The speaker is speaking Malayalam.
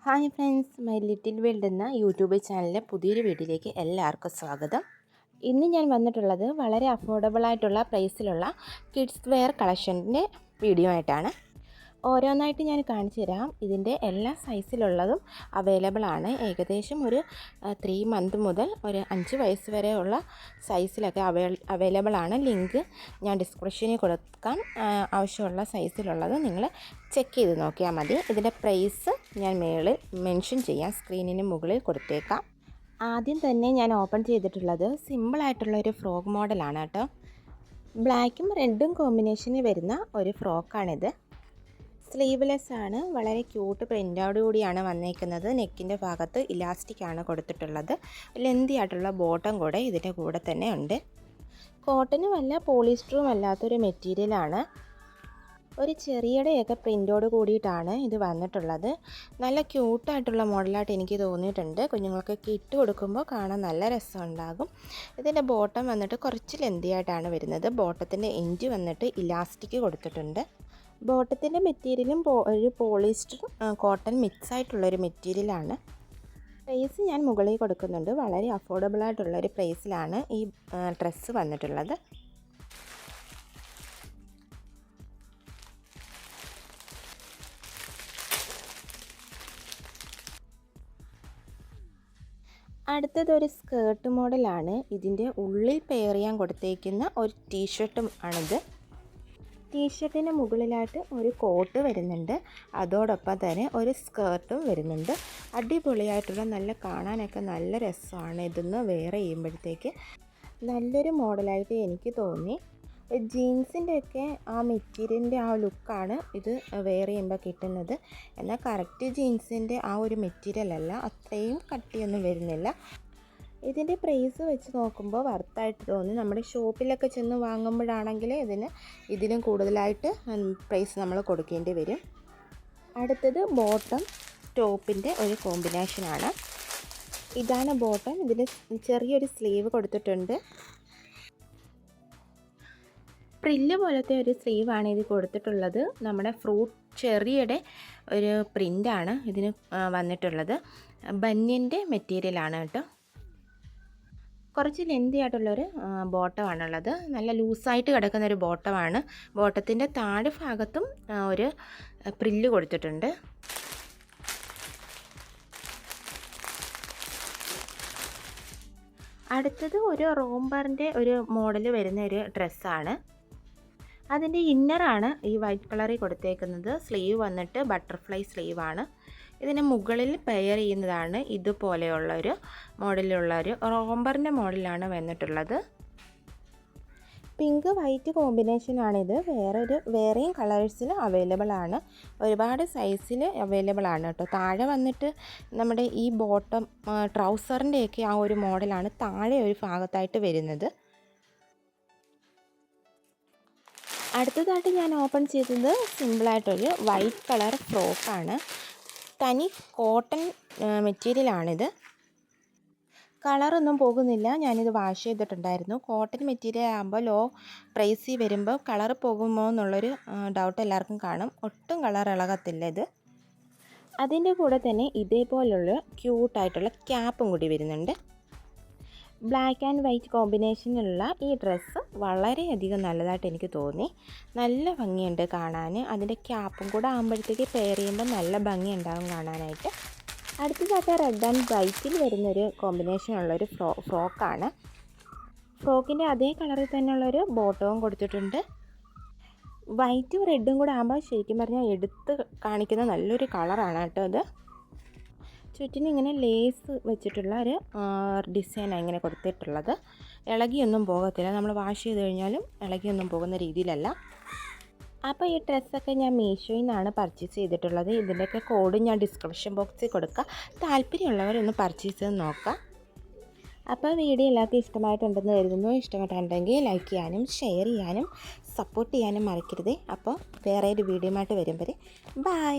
Hi friends, my little world എന്ന യൂട്യൂബ് ചാനലിലെ പുതിയൊരു വീഡിയോയിലേക്ക് എല്ലാവർക്കും സ്വാഗതം. ഇന്ന് ഞാൻ വന്നിട്ടുള്ളത് വളരെ അഫോർഡബിൾ ആയിട്ടുള്ള പ്രൈസിലുള്ള കിഡ്സ് വെയർ കളക്ഷൻ്റെ വീഡിയോ ആയിട്ടാണ്. ഓരോന്നായിട്ട് ഞാൻ കാണിച്ചു തരാം. ഇതിൻ്റെ എല്ലാ സൈസിലുള്ളതും അവൈലബിൾ ആണ്. ഏകദേശം ഒരു 3 മന്ത് മുതൽ ഒരു 5 വയസ്സ് വരെയുള്ള സൈസിലൊക്കെ അവൈലബിൾ ആണ്. ലിങ്ക് ഞാൻ ഡിസ്ക്രിപ്ഷനിൽ കൊടുക്കാം. ആവശ്യമുള്ള സൈസിലുള്ളത് നിങ്ങൾ ചെക്ക് ചെയ്ത് നോക്കിയാൽ മതി. ഇതിൻ്റെ പ്രൈസ് ഞാൻ മേളിൽ മെൻഷൻ ചെയ്യാം, സ്ക്രീനിന് മുകളിൽ കൊടുത്തേക്കാം. ആദ്യം തന്നെ ഞാൻ ഓപ്പൺ ചെയ്തിട്ടുള്ളത് സിമ്പിളായിട്ടുള്ള ഒരു ഫ്രോക്ക് മോഡലാണ് കേട്ടോ. ബ്ലാക്കും റെഡും കോമ്പിനേഷനിൽ വരുന്ന ഒരു ഫ്രോക്കാണിത്. സ്ലീവ്ലെസ് ആണ്. വളരെ ക്യൂട്ട് പ്രിൻ്റോട് കൂടിയാണ് വന്നേക്കുന്നത്. നെക്കിൻ്റെ ഭാഗത്ത് ഇലാസ്റ്റിക് ആണ് കൊടുത്തിട്ടുള്ളത്. ലെന്തി ആയിട്ടുള്ള ബോട്ടം കൂടെ ഇതിൻ്റെ കൂടെ തന്നെ ഉണ്ട്. കോട്ടനും അല്ല പോളിസ്റ്ററും അല്ലാത്തൊരു മെറ്റീരിയലാണ്. ഒരു ചെറിയടെയൊക്കെ പ്രിൻ്റോട് കൂടിയിട്ടാണ് ഇത് വന്നിട്ടുള്ളത്. നല്ല ക്യൂട്ടായിട്ടുള്ള മോഡലായിട്ട് എനിക്ക് തോന്നിയിട്ടുണ്ട്. കുഞ്ഞുങ്ങൾക്കൊക്കെ ഇട്ട് കൊടുക്കുമ്പോൾ കാണാൻ നല്ല രസമുണ്ടാകും. ഇതിൻ്റെ ബോട്ടം വന്നിട്ട് കുറച്ച് ലെന്തി ആയിട്ടാണ് വരുന്നത്. ബോട്ടത്തിൻ്റെ എൻഡ് വന്നിട്ട് ഇലാസ്റ്റിക് കൊടുത്തിട്ടുണ്ട്. ബോട്ടത്തിൻ്റെ മെറ്റീരിയലും ഒരു പോളിസ്റ്റർ കോട്ടൺ മിക്സ് ആയിട്ടുള്ളൊരു മെറ്റീരിയലാണ്. പ്രൈസ് ഞാൻ മുകളിൽ കൊടുക്കുന്നുണ്ട്. വളരെ അഫോർഡബിൾ ആയിട്ടുള്ളൊരു പ്രൈസിലാണ് ഈ ഡ്രസ്സ് വന്നിട്ടുള്ളത്. അടുത്തതൊരു സ്കേർട്ട് മോഡലാണ്. ഇതിൻ്റെ ഉള്ളിൽ പെയർ ചെയ്യാൻ കൊടുത്തേക്കുന്ന ഒരു ടീഷർട്ടും ആണിത്. ടീഷർട്ടിന് മുകളിലായിട്ട് ഒരു കോട്ട് വരുന്നുണ്ട്. അതോടൊപ്പം തന്നെ ഒരു സ്കേർട്ടും വരുന്നുണ്ട്. അടിപൊളിയായിട്ടുള്ള നല്ല കാണാനൊക്കെ നല്ല രസമാണ്. ഇതൊന്ന് വെയർ ചെയ്യുമ്പോഴത്തേക്ക് നല്ലൊരു മോഡലായിട്ട് എനിക്ക് തോന്നി. ജീൻസിൻ്റെയൊക്കെ ആ മെറ്റീരിയലിൻ്റെ ആ ലുക്കാണ് ഇത് വെയർ ചെയ്യുമ്പോൾ കിട്ടുന്നത്. എന്നാൽ കറക്റ്റ് ജീൻസിൻ്റെ ആ ഒരു മെറ്റീരിയൽ അല്ല, അത്രയും കട്ടിയൊന്നും വരുന്നില്ല. ഇതിൻ്റെ പ്രൈസ് വെച്ച് നോക്കുമ്പോൾ വർത്തായിട്ട് തോന്നി. നമ്മുടെ ഷോപ്പിലൊക്കെ ചെന്ന് വാങ്ങുമ്പോഴാണെങ്കിൽ ഇതിലും കൂടുതലായിട്ട് പ്രൈസ് നമ്മൾ കൊടുക്കേണ്ടി വരും. അടുത്തത് ബോട്ടം ടോപ്പിൻ്റെ ഒരു കോമ്പിനേഷനാണ്. ഇതാണ് ബോട്ടം. ഇതിന് ചെറിയൊരു സ്ലീവ് കൊടുത്തിട്ടുണ്ട്. പ്രില്ല് പോലത്തെ ഒരു സ്ലീവാണ് ഇത് കൊടുത്തിട്ടുള്ളത്. നമ്മുടെ ഫ്രൂട്ട് ചെറിയുടെ ഒരു പ്രിൻ്റാണ് ഇതിന് വന്നിട്ടുള്ളത്. ബനിയൻ്റെ മെറ്റീരിയലാണ് കേട്ടോ. കുറച്ച് ലെന്തി ആയിട്ടുള്ളൊരു ബോട്ടമാണുള്ളത്. നല്ല ലൂസായിട്ട് കിടക്കുന്നൊരു ബോട്ടമാണ്. ബോട്ടത്തിൻ്റെ താഴെ ഭാഗത്തും ഒരു പ്രില്ല് കൊടുത്തിട്ടുണ്ട്. അടുത്തത് ഒരു റോംബറിൻ്റെ ഒരു മോഡൽ വരുന്ന ഒരു ഡ്രസ്സാണ്. അതിൻ്റെ ഇന്നറാണ് ഈ വൈറ്റ് കളറിൽ കൊടുത്തേക്കുന്നത്. സ്ലീവ് വന്നിട്ട് ബട്ടർഫ്ലൈ സ്ലീവാണ്. ഇതിന് മുകളിൽ പെയർ ചെയ്യുന്നതാണ് ഇതുപോലെയുള്ളൊരു മോഡലുള്ളൊരു റോംബറിൻ്റെ മോഡലാണ് വന്നിട്ടുള്ളത്. പിങ്ക് വൈറ്റ് കോമ്പിനേഷനാണിത്. വേറെയും കളേഴ്സിൽ അവൈലബിൾ ആണ്. ഒരുപാട് സൈസിൽ അവൈലബിൾ ആണ് കേട്ടോ. താഴെ വന്നിട്ട് നമ്മുടെ ഈ ബോട്ടം ട്രൗസറിൻ്റെയൊക്കെ ആ ഒരു മോഡലാണ് താഴെ ഒരു ഭാഗത്തായിട്ട് വരുന്നത്. അടുത്തതായിട്ട് ഞാൻ ഓപ്പൺ ചെയ്തത് സിമ്പിളായിട്ടൊരു വൈറ്റ് കളർ ഫ്രോക്കാണ്. തനി കോട്ടൺ മെറ്റീരിയലാണിത്. കളറൊന്നും പോകുന്നില്ല. ഞാനിത് വാഷ് ചെയ്തിട്ടുണ്ടായിരുന്നു. കോട്ടൺ മെറ്റീരിയൽ ആകുമ്പോൾ ലോ പ്രൈസിൽ വരുമ്പോൾ കളർ പോകുമോ എന്നുള്ളൊരു ഡൗട്ട് എല്ലാവർക്കും കാണും. ഒട്ടും കളർ ഇളകത്തില്ല ഇത്. അതിൻ്റെ കൂടെ തന്നെ ഇതേപോലുള്ള ക്യൂട്ടായിട്ടുള്ള ക്യാപ്പും കൂടി വരുന്നുണ്ട്. ബ്ലാക്ക് ആൻഡ് വൈറ്റ് കോമ്പിനേഷനിലുള്ള ഈ ഡ്രസ്സ് വളരെയധികം നല്ലതായിട്ട് എനിക്ക് തോന്നി. നല്ല ഭംഗിയുണ്ട് കാണാൻ. അതിൻ്റെ ക്യാപ്പും കൂടെ ആകുമ്പോഴത്തേക്ക് പെയർ ചെയ്യുമ്പോൾ നല്ല ഭംഗി ഉണ്ടാകും കാണാനായിട്ട്. അടുത്തതായിട്ട് റെഡ് ആൻഡ് വൈറ്റിൽ വരുന്നൊരു കോമ്പിനേഷനുള്ളൊരു ഫ്രോക്കാണ്. ഫ്രോക്കിൻ്റെ അതേ കളറിൽ തന്നെയുള്ളൊരു ബോട്ടവും കൊടുത്തിട്ടുണ്ട്. വൈറ്റും റെഡും കൂടെ ആകുമ്പോൾ ശരിക്കും പറഞ്ഞാൽ എടുത്ത് കാണിക്കുന്ന നല്ലൊരു കളറാണ് കേട്ടോ ഇത്. ചുറ്റിനും ഇങ്ങനെ ലേസ് വെച്ചിട്ടുള്ള ഒരു ഡിസൈനാണ് ഇങ്ങനെ കൊടുത്തിട്ടുള്ളത്. ഇളകിയൊന്നും പോകത്തില്ല. നമ്മൾ വാഷ് ചെയ്ത് കഴിഞ്ഞാലും ഇളകിയൊന്നും പോകുന്ന രീതിയിലല്ല. അപ്പോൾ ഈ ഡ്രസ്സൊക്കെ ഞാൻ മീഷോയിൽ നിന്നാണ് പർച്ചേസ് ചെയ്തിട്ടുള്ളത്. ഇതിൻ്റെയൊക്കെ കോഡ് ഞാൻ ഡിസ്ക്രിപ്ഷൻ ബോക്സിൽ കൊടുക്കാം. താല്പര്യമുള്ളവരൊന്ന് പർച്ചേസ് ചെയ്ത് നോക്കാം. അപ്പോൾ വീഡിയോ എല്ലാവർക്കും ഇഷ്ടമായിട്ടുണ്ടെന്ന് കരുതുന്നു. ഇഷ്ടമായിട്ടുണ്ടെങ്കിൽ ലൈക്ക് ചെയ്യാനും ഷെയർ ചെയ്യാനും സപ്പോർട്ട് ചെയ്യാനും മറക്കരുത്. അപ്പോൾ വേറെ ഒരു വീഡിയോയുമായിട്ട് വരും വരെ ബൈ.